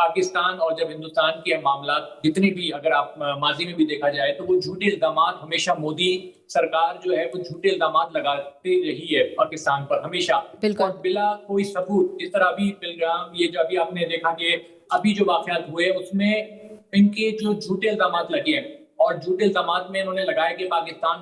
پاکستان اور جب ہندوستان کے معاملات جتنے بھی اگر آپ ماضی میں بھی دیکھا جائے تو وہ جھوٹے الزامات ہمیشہ مودی سرکار جو ہے وہ جھوٹے الزامات لگاتے رہی ہے پاکستان پر ہمیشہ، اور بلا کوئی ثبوت. جس طرح ابھی پلگرام یہ جو ابھی آپ نے دیکھا کہ ابھی جو واقعات ہوئے اس میں ان کے جو جھوٹے الزامات لگے ہیں، اور جھوٹے الزامات میں انہوں نے لگایا کہ پاکستان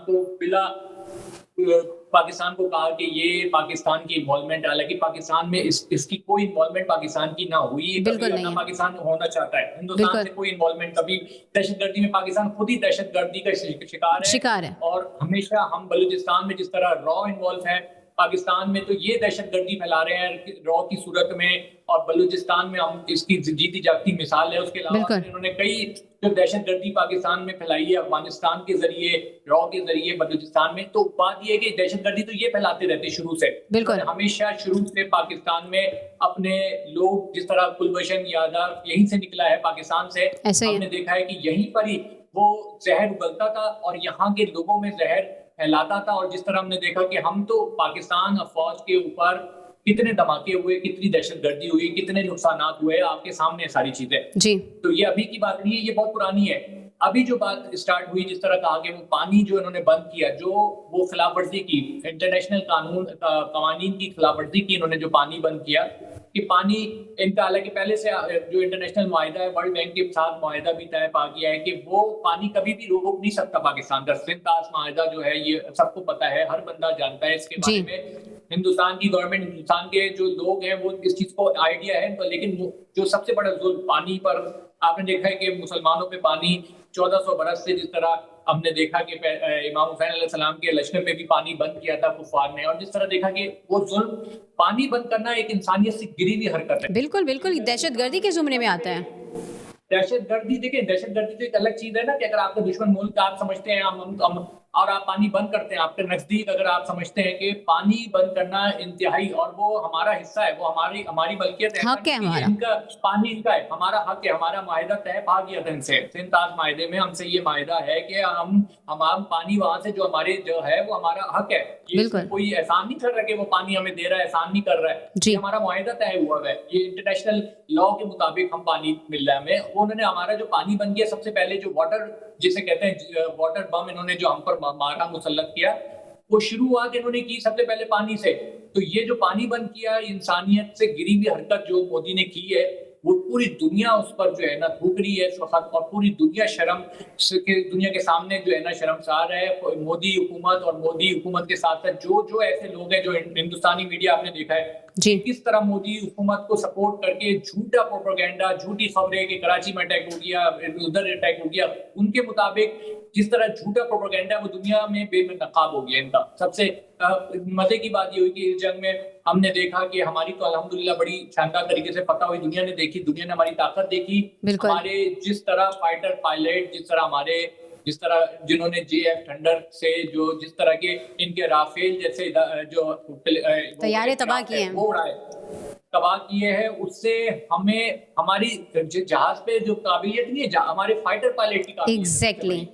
کو کہا کہ یہ پاکستان کی انوالومنٹ، حالانکہ پاکستان میں اس کی کوئی انوالومنٹ پاکستان کی نہ ہوئی، کبھی نہ پاکستان ہونا چاہتا ہے. ہندوستان سے کوئی انوالومنٹ کبھی دہشت گردی میں، پاکستان خود ہی دہشت گردی کا شکار ہے. اور ہمیشہ ہم بلوچستان میں جس طرح را انوالو ہے، پاکستان میں تو یہ دہشت گردی پھیلا رہے ہیں را کی صورت میں، اور بلوچستان میں ہم اس کی جیتی جاگتی مثال ہے. اس کے علاوہ انہوں نے کئی جو دہشت گردی پاکستان میں پھیلائی ہے افغانستان کے ذریعے، را کے ذریعے بلوچستان میں. تو بات یہ ہے کہ دہشت گردی تو یہ پھیلاتے رہتے شروع سے، ہمیشہ شروع سے پاکستان میں اپنے لوگ، جس طرح کلبھوشن یادو یہیں سے نکلا ہے پاکستان سے، ہم نے دیکھا ہے کہ یہیں پر ہی وہ زہر اگلتا تھا اور یہاں کے لوگوں میں زہر پھیلاتا تھا. اور جس طرح ہم نے دیکھا کہ ہم تو پاکستان فوج کے اوپر کتنے دھماکے ہوئے، کتنی دہشت گردی ہوئی، کتنے نقصانات ہوئے، آپ کے سامنے ساری چیزیں. تو یہ ابھی کی بات نہیں ہے، یہ بہت پرانی ہے. ابھی جو بات اسٹارٹ ہوئی، جس طرح کہا کہ وہ پانی جو انہوں نے بند کیا، جو وہ خلاف ورزی کی، انٹرنیشنل قوانین کی خلاف ورزی کی، انہوں نے جو پانی بند کیا کہ پانی ان کا، حالانکہ پہلے سے جو انٹرنیشنل معاہدہ ہے، ورلڈ بینک کے ساتھ معاہدہ بھی طے پا گیا ہے کہ وہ پانی کبھی بھی روک نہیں سکتا پاکستان کا. سنتاس معاہدہ جو ہے یہ سب کو پتا ہے، ہر بندہ جانتا ہے اس کے بارے میں. ہندوستان کی گورنمنٹ، ہندوستان کے جو لوگ ہیں وہ اس چیز کو آئیڈیا ہے، لیکن جو سب سے بڑا ظلم پانی پر آپ نے دیکھا ہے کہ مسلمانوں پہ پانی 1400 برس سے، جس طرح ہم نے دیکھا کہ امام حسین علیہ السلام کے لشکر پہ بھی پانی بند کیا تھا کفار نے، اور جس طرح دیکھا کہ وہ ظلم پانی بند کرنا ایک انسانیت سے گری ہوئی حرکت ہے. بالکل دہشت گردی کے زمرے میں آتا ہے. دہشت گردی دیکھیں، دہشت گردی تو ایک الگ چیز ہے نا، کہ اگر آپ کا دشمن ملک آپ سمجھتے ہیں اور آپ پانی بند کرتے ہیں، آپ کے نزدیک اگر آپ سمجھتے ہیں کہ پانی بند کرنا انتہائی، اور وہ ہمارا حصہ ہے، وہ ہماری ملکیت ہے، حق ہے ہمارا، ان کا پانی ان کا ہے، ہمارا حق ہے، ہمارا معاہدہ طے پا گیا تھا ان سے. سنتاس معاہدے میں ہم سے یہ معاہدہ ہے کہ ہم پانی وہاں سے جو ہمارے جو ہے وہ ہمارا حق ہے. کوئی احسان نہیں کر رہا کہ وہ پانی ہمیں دے رہا ہے، احسان نہیں کر رہا ہے، یہ ہمارا معاہدہ طے ہوا ہے، یہ انٹرنیشنل لا کے مطابق ہم پانی مل رہا ہے ہمیں. انہوں نے ہمارا جو پانی بن گیا، سب سے پہلے جو واٹر جسے کہتے ہیں واٹر بم، انہوں نے جو ہم پر مارا مسلط کیا، وہ شروعات انہوں نے کی سب سے پہلے پانی سے. تو یہ جو پانی بند کیا، انسانیت سے گری ہوئی حرکت جو مودی نے کی ہے، وہ پوری دنیا اس پر جو ہے نا تھوک رہی ہے اس وقت، اور پوری دنیا دنیا کے سامنے جو ہے نا شرمسار ہے. مودی حکومت اور مودی حکومت کے ساتھ ساتھ جو ایسے لوگ ہیں، جو ہندوستانی میڈیا آپ نے دیکھا ہے کس طرح مودی حکومت کو سپورٹ کر کے جھوٹا پروپیگنڈا، جھوٹی خبریں کہ کراچی میں اٹیک ہو گیا، ادھر اٹیک ہو گیا، ان کے مطابق جس طرح جھوٹا پروپیگنڈا وہ دنیا میں بے نقاب ہو گیا ان کا. سب سے مزے کی بات یہ ہوئی کہ اس جنگ میں ہم نے دیکھا کہ ہماری تو الحمدللہ بڑی شاندار طریقے سے فتح ہوئی. دنیا نے دیکھی، دنیا نے ہماری طاقت دیکھی، ہمارے جس طرح فائٹر پائلٹ، جس طرح جنہوں نے جے ایف تھنڈر سے جس طرح کے ان کے رافیل جیسے جو طیارے تباہ کیے ہیں، وہ اڑائے تباہ کیے ہیں، اس سے ہمیں ہماری جہاز پہ جو قابلیت نہیں ہے، ہمارے فائٹر پائلٹ کی قابلیت.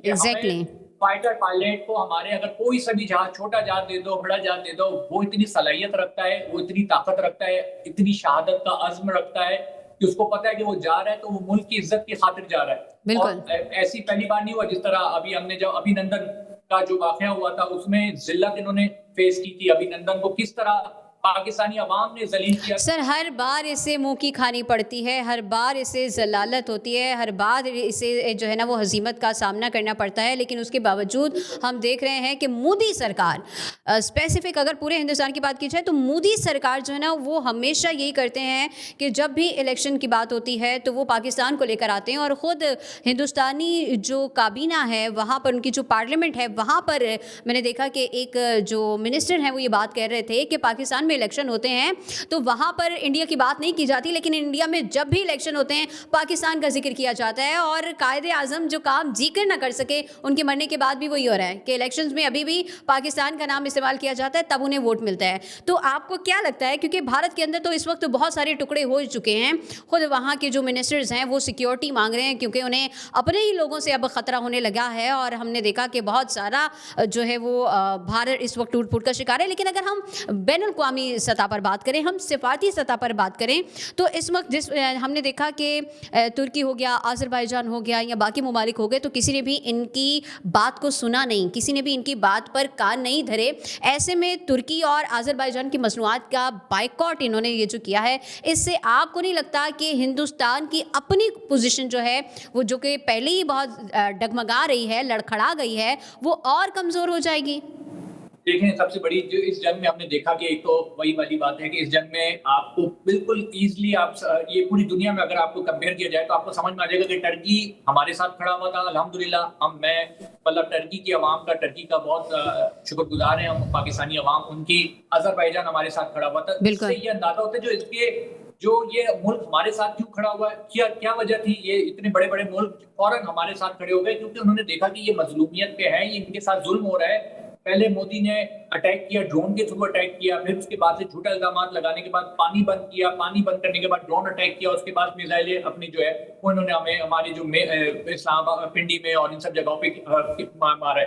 ایگزیکٹلی فائٹر پائلٹ کو ہمارے اگر کوئی سا بھی جہاز، چھوٹا جہاز دے دو، بڑا جہاز دے دو، وہ اتنی صلاحیت رکھتا ہے، وہ اتنی طاقت رکھتا ہے، اتنی شہادت کا عزم رکھتا ہے کہ اس کو پتا ہے کہ وہ جا رہا ہے تو وہ ملک کی عزت کی خاطر جا رہا ہے. اور ایسی پہلی بار نہیں ہوا. جس طرح ابھی ہم نے جب ابھی نندن کا جو واقعہ ہوا تھا، اس میں ذلت انہوں نے فیس کی تھی. ابھی نندن کو کس طرح پاکستانی عوام نے ذلیل کیا. سر ہر بار اسے منہ کی کھانی پڑتی ہے، ہر بار اسے ذلالت ہوتی ہے، ہر بار اسے جو ہے نا وہ ہزیمت کا سامنا کرنا پڑتا ہے، لیکن اس کے باوجود ہم دیکھ رہے ہیں کہ مودی سرکار اسپیسیفک اگر پورے ہندوستان کی بات کی جائے تو مودی سرکار جو ہے نا وہ ہمیشہ یہی کرتے ہیں کہ جب بھی الیکشن کی بات ہوتی ہے تو وہ پاکستان کو لے کر آتے ہیں، اور خود ہندوستانی جو کابینہ ہے وہاں پر، ان کی جو پارلیمنٹ ہے وہاں پر میں نے دیکھا کہ ایک جو منسٹر ہیں وہ یہ بات کہہ رہے تھے کہ پاکستان میں الیکشن ہوتے ہیں تو وہاں پر انڈیا کی بات نہیں کی جاتی، لیکن انڈیا میں جب بھی الیکشن ہوتے ہیں پاکستان کا ذکر کیا جاتا ہے. اور قائد اعظم جو کام ذکر نہ کر سکے، ان کے مرنے کے بعد بھی وہی ہو رہا ہے کہ الیکشنز میں ابھی بھی پاکستان کا نام استعمال کیا جاتا ہے، تب انہیں ووٹ ملتا ہے. تو آپ کو کیا لگتا ہے، کیونکہ بھارت کے اندر تو اس وقت بہت سارے ٹکڑے ہو چکے ہیں، خود وہاں کے جو منسٹرز ہیں وہ سیکیورٹی مانگ رہے ہیں کیونکہ انہیں اپنے ہی لوگوں سے اب خطرہ ہونے لگا ہے، اور ہم نے دیکھا کہ بہت سارا جو ہے وہ بھارت اس وقت ٹوٹ پھوٹ کا شکار ہے. لیکن اگر ہم بین الاقوامی عوامی سطح پر بات کریں, ہم سفارتی سطح پر بات کریں, تو اس وقت جس ہم نے دیکھا کہ ترکی ہو گیا, آذربائیجان ہو گیا یا باقی ممالک ہو گئے, تو کسی نے بھی ان کی بات کو سنا نہیں, کسی نے بھی ان کی بات پر کان نہیں دھرے. ایسے میں ترکی اور آذربائیجان کی مصنوعات کا بائیکاٹ انہوں نے یہ جو کیا ہے, اس سے آپ کو نہیں لگتا کہ ہندوستان کی اپنی پوزیشن جو ہے وہ جو کہ پہلے ہی بہت ڈگمگا رہی ہے, لڑکھڑا گئی ہے, وہ اور کمزور ہو جائے گی؟ دیکھیں, سب سے بڑی جو اس جنگ میں ہم نے دیکھا کہ ایک تو وہی والی بات ہے کہ اس جنگ میں آپ کو بالکل ایزلی آپ یہ پوری دنیا میں اگر آپ کو کمپیئر کیا جائے تو آپ کو سمجھ میں آ جائے گا کہ ٹرکی ہمارے ساتھ کھڑا ہوا تھا. الحمدللہ میں مطلب ٹرکی کی عوام کا, ٹرکی کا بہت شکر گزار ہیں ہم پاکستانی عوام ان کی. آذربائیجان ہمارے ساتھ کھڑا ہوا تھا. اس سے یہ اندازہ ہوتا ہے جو یہ ملک ہمارے ساتھ کیوں کھڑا ہوا ہے, کیا وجہ تھی یہ اتنے بڑے بڑے ملک فوراً ہمارے ساتھ کھڑے ہو گئے, کیونکہ انہوں نے دیکھا کہ یہ مظلومیت پہ ہے, یہ ان کے ساتھ ظلم ہو رہا ہے. پہلے مودی نے اٹیک کیا, ڈرون کے تھرو اٹیک کیا, پھر اس کے بعد سے جھوٹے الزامات لگانے کے بعد پانی بند کیا, پانی بند کرنے کے بعد ڈرون اٹیک کیا, اس کے بعد میزائلیں اپنی جو ہے وہ انہوں نے ہمیں ہماری جو اسلام آباد, پنڈی میں اور ان سب جگہوں پہ مارا ہے.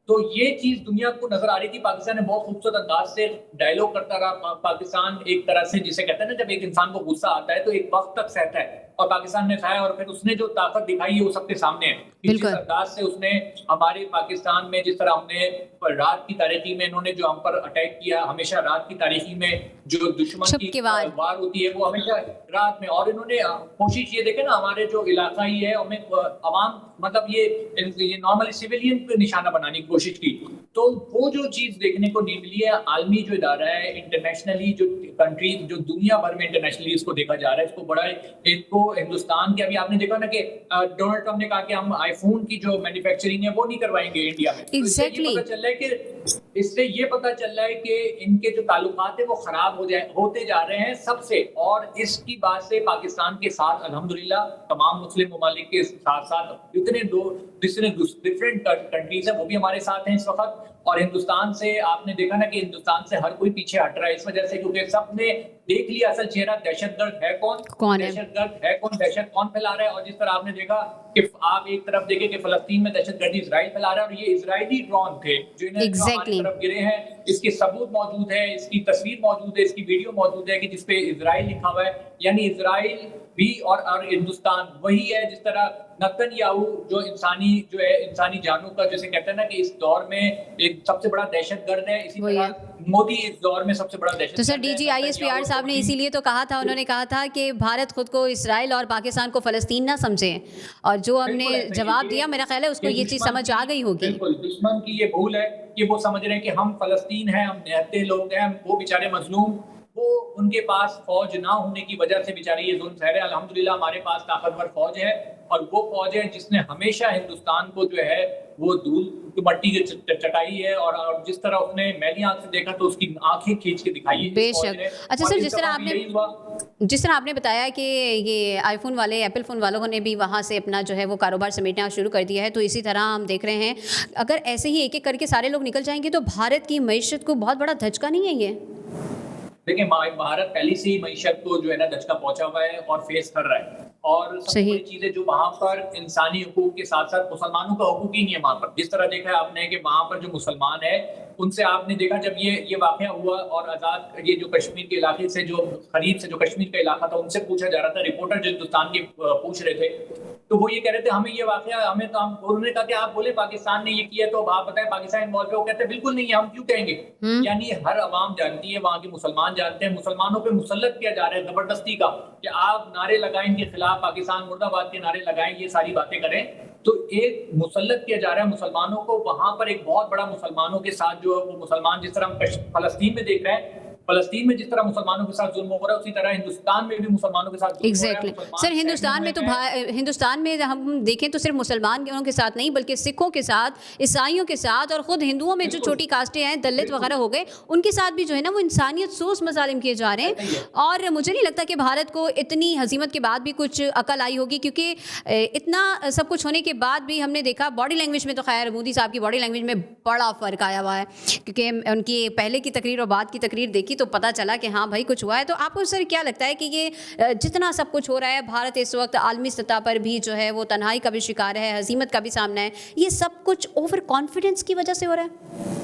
تو یہ چیز دنیا کو نظر آ رہی تھی. پاکستان نے بہت خوبصورت انداز سے ڈائیلاگ کرتا رہا. پاکستان ایک طرح سے جسے کہتے ہیں نا, جب ایک انسان کو غصہ آتا ہے تو ایک وقت تک سہتا ہے, اور پاکستان نے سہا, اور پھر اس نے جو طاقت دکھائی ہے وہ سب کے سامنے ہے. جس انداز سے اس نے ہمارے پاکستان میں, جس طرح ہم نے رات کی تاریخی میں انہوں نے جو ہم پر اٹیک کیا, ہمیشہ رات کی تاریخی میں جو دشمن کی وار ہوتی ہے وہ ہمیشہ رات میں, اور انہوں نے کوشش یہ دیکھے نا ہمارے جو علاقائی ہے ہمیں عوام مطلب یہ نارملی سویلین پہ نشانہ بنانے کی کوشش کی. تو وہ جو چیز دیکھنے کو نہیں ملی ہے. عالمی جو ادارہ ہے انٹرنیشنلی, جو کنٹری جو دنیا بھر میں انٹرنیشنلی اس کو دیکھا جا رہا ہے, اس کو بڑا ایک کو ہندوستان کے, ابھی آپ نے دیکھا نا کہ ڈونلڈ ٹرمپ نے کہا کہ ہم آئی فون کی جو مینوفیکچرنگ ہے وہ نہیں کروائیں گے انڈیا میں. اس سے یہ پتہ چل رہا ہے کہ ان کے جو تعلقات ہیں وہ خراب ہوتے جا رہے ہیں سب سے. اور اس کی بات سے پاکستان کے ساتھ الحمدللہ تمام مسلم ممالک کے ساتھ ساتھ جتنے ڈفرینٹ کنٹریز ہیں وہ بھی ہمارے ساتھ ہیں اس وقت. اور ہندوستان سے آپ نے دیکھا نا کہ ہندوستان سے ہر کوئی پیچھے ہٹ رہا ہے اس وجہ سے, کیونکہ سب نے دیکھ لیا اصل چہرہ دہشت گرد ہے کون, دہشت گرد ہے کون, دہشت کون پھیلا رہا ہے. اور جس طرح آپ نے دیکھا کہ آپ ایک طرف دیکھیں کہ فلسطین میں دہشت گردی اسرائیل پھیلا رہا ہے, اور یہ اسرائیلی ڈرون تھے جو انہیں ہماری طرف گرے ہیں. اس کے ثبوت موجود ہے, اس کی تصویر موجود ہے, اس کی ویڈیو موجود ہے کہ جس پہ اسرائیل لکھا ہوا ہے. یعنی اسرائیل بھی اور ہندوستان وہی ہے. جس طرح نتن یاہو جو انسانی جانوں کا جیسے کہتے ہیں نا کہ اس دور میں ایک سب سے بڑا دہشت گرد ہے, اسی طرح مودی اس دور میں سب سے بڑا دہشت گرد ہے. تو sir D G I S P R صاحب نے اسی لیے تو کہا تھا, انہوں نے کہا تھا کہ بھارت خود کو اسرائیل اور پاکستان کو فلسطین نہ سمجھیں, اور جو ہم نے جواب دیا میرا خیال ہے اس کو یہ چیز سمجھ آ گئی ہوگی. بالکل دشمن کی یہ بھول ہے کہ وہ سمجھ رہے ہیں کہ ہم فلسطین ہیں, ہم نہتے لوگ ہیں, وہ بیچارے مظلوم, وہ ان کے پاس فوج نہ ہونے کی وجہ سے بیچارے یہ ظلم سہ رہے ہیں. الحمدللہ ہمارے پاس طاقتور فوج ہے, اور وہ فوج ہے جس نے ہمیشہ ہندوستان کو جو ہے وہ دھول مٹی کی چٹائی ہے, اور جس طرح اس نے میلی آنکھ سے دیکھا تو اس کی آنکھیں کھینچ کے دکھائی ہے. بے شک. اچھا سر, جس طرح آپ نے بتایا کہ یہ آئی فون والے, ایپل فون والوں نے بھی وہاں سے اپنا جو ہے وہ کاروبار سمیٹنا شروع کر دیا ہے, تو اسی طرح ہم دیکھ رہے ہیں اگر ایسے ہی ایک ایک کر کے سارے لوگ نکل جائیں گے تو بھارت کی معیشت کو بہت بڑا دھچکا نہیں ہے یہ؟ دیکھیں بھارت پہلے سے ہی معیشت کو جو ہے نا دھچکا پہنچا ہوا ہے اور فیس کر رہا ہے. اور سب سے بڑی چیز ہے جو وہاں پر انسانی حقوق کے ساتھ ساتھ مسلمانوں کا حقوق ہی نہیں ہے وہاں پر. جس طرح دیکھا ہے آپ نے کہ وہاں پر جو مسلمان ہے ان سے آپ نے دیکھا جب یہ واقعہ ہوا اور آزاد یہ جو کشمیر کے علاقے سے جو قریب سے جو کشمیر کا علاقہ تھا ان سے پوچھا جا رہا تھا, رپورٹر جو ہندوستان کے پوچھ رہے تھے, تو وہ یہ کہہ رہے تھے ہمیں یہ واقعہ ہمیں تو انہوں نے کہا کہ آپ بولے پاکستان نے یہ کیا تو آپ بتائیں پاکستان انوالو ہے. وہ کہتے ہیں بالکل نہیں, ہم کیوں کہیں گے. یعنی ہر عوام جانتی ہے, وہاں کے مسلمان جانتے ہیں, مسلمانوں پہ مسلط کیا جا رہا ہے زبردستی کا کہ آپ نعرے لگائیں ان کے خلاف, پاکستان مرد آباد کے نعرے لگائیں, یہ ساری باتیں کریں. تو ایک مسلط کیا جا رہا ہے مسلمانوں کو. وہاں پر ایک بہت بڑا مسلمانوں کے ساتھ جو ہے وہ مسلمان, جس طرح ہم فلسطین میں دیکھ رہے ہیں, فلسطین میں جس طرح مسلمانوں کے ساتھ ظلم ہو رہا ہے اسی طرح ہندوستان میں بھی مسلمانوں کے ساتھ ایگزیکٹلی. سر ہندوستان میں ہم دیکھیں تو صرف مسلمانوں کے ساتھ نہیں بلکہ سکھوں کے ساتھ, عیسائیوں کے ساتھ, اور خود ہندوؤں میں جو چھوٹی کاسٹیں ہیں دلت وغیرہ ہو گئے ان کے ساتھ بھی جو ہے نا وہ انسانیت سوز مظالم کیے جا رہے ہیں. اور مجھے نہیں لگتا کہ بھارت کو اتنی ہزیمت کے بعد بھی کچھ عقل آئی ہوگی, کیونکہ اتنا سب کچھ ہونے کے بعد بھی ہم نے دیکھا باڈی لینگویج میں تو خیر مودی صاحب کی باڈی لینگویج میں بڑا فرق آیا ہوا ہے, کیونکہ ان کی پہلے کی تقریر اور بعد کی تقریر دیکھی تو پتہ چلا کہ ہاں بھائی کچھ ہوا ہے. تو آپ کو سر کیا لگتا ہے کہ یہ جتنا سب کچھ ہو رہا ہے, بھارت اس وقت عالمی سطح پر بھی جو ہے وہ تنہائی کا بھی شکار ہے, ہزیمت کا بھی سامنا ہے, یہ سب کچھ اوور کانفیڈنس کی وجہ سے ہو رہا ہے؟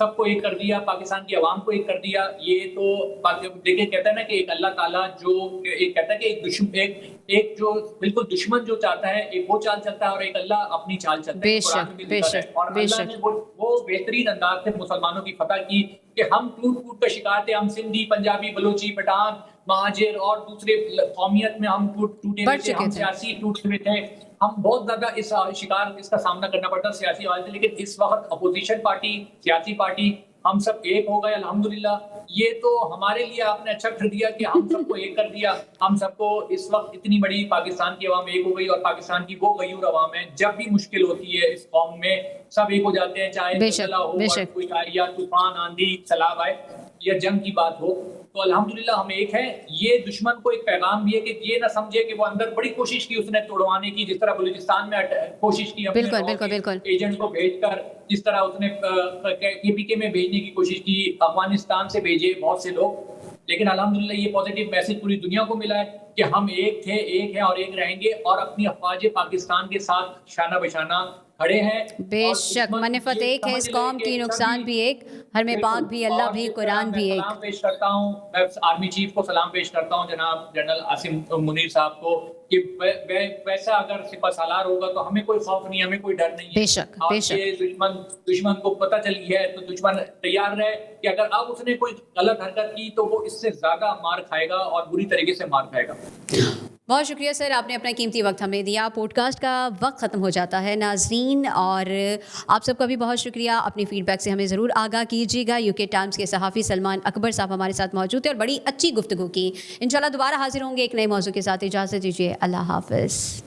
سب کو ایک کر دیا, پاکستان کی عوام کو ایک کر دیا. یہ تو دیکھیں کہتا ہے نا کہ ایک اللہ تعالیٰ جو ایک کہتا ہے کہ ایک جو بالکل دشمن جو چاہتا ہے ایک وہ چال چلتا ہے, اور ایک اللہ اپنی چال چلتا ہے. قرآن میں بھی لکھا ہے. اور اللہ نے وہ بہترین انداز سے مسلمانوں کی فتح کی کہ ہم ٹوٹ کا شکار تھے. ہم سندھی, پنجابی, بلوچی, پٹھان, مہاجر اور دوسرے قومیت میں ہم ٹوٹے ہوئے تھے. ہم سیاسی ٹوٹے ہوئے تھے. ہم بہت زیادہ اس کا سامنا کرنا پڑتا سیاسی حوالے سے. لیکن اس وقت اپوزیشن پارٹی, سیاسی پارٹی, ہم سب ایک ہو گئے الحمدللہ. یہ تو ہمارے لیے آپ نے اچھا کر دیا کہ ہم سب کو ایک کر دیا. ہم سب کو اس وقت اتنی بڑی پاکستان کی عوام ایک ہو گئی, اور پاکستان کی وہ غیور عوام ہے. جب بھی مشکل ہوتی ہے اس قوم میں سب ایک ہو جاتے ہیں, چاہے زلزلہ ہو, کوئی یا طوفان, آندھی, سیلاب آئے, یا جنگ کی بات ہو. تو الحمدللہ ہم ایک ہیں. یہ دشمن کو ایک پیغام بھی ہے کہ یہ نہ سمجھے کہ وہ اندر بڑی کوشش کی اس نے توڑوانے کی, جس طرح بلوچستان میں کوشش کی اپنے ایجنٹ کو بھیج کر, جس طرح اس نے KPK میں بھیجنے کی کوشش کی, افغانستان سے بھیجے بہت سے لوگ. لیکن الحمدللہ یہ پازیٹیو میسج پوری دنیا کو ملا ہے کہ ہم ایک تھے, ایک ہیں اور ایک رہیں گے, اور اپنی افواج پاکستان کے ساتھ شانہ بشانہ کھڑے ہیں. بے شک منفت ایک ہے, اس قوم کی نقصان بھی ایک, ہر میں پاک بھی, اللہ بھی, قرآن بھی ایک. سلام پیش کرتا ہوں, میں آرمی چیف کو سلام پیش کرتا ہوں, جناب جنرل عاصم منیر صاحب کو, کہ ویسا اگر سپہ سالار ہوگا تو ہمیں کوئی خوف نہیں, ہمیں کوئی ڈر نہیں ہے. بے شک, بے شک. دشمن کو پتہ چلی ہے تو دشمن تیار رہے کہ اگر اب اس نے کوئی غلط حرکت کی تو وہ اس سے زیادہ مار کھائے گا, اور بری طریقے سے مار کھائے گا. بہت شکریہ سر, آپ نے اپنا قیمتی وقت ہمیں دیا. پوڈ کاسٹ کا وقت ختم ہو جاتا ہے ناظرین, اور آپ سب کا بھی بہت شکریہ. اپنی فیڈ بیک سے ہمیں ضرور آگاہ کیجیے گا. UK ٹائمز کے صحافی سلمان اکبر صاحب ہمارے ساتھ موجود تھے اور بڑی اچھی گفتگو کی. انشاءاللہ دوبارہ حاضر ہوں گے ایک نئے موضوع کے ساتھ. اجازت دیجیے, اللہ حافظ.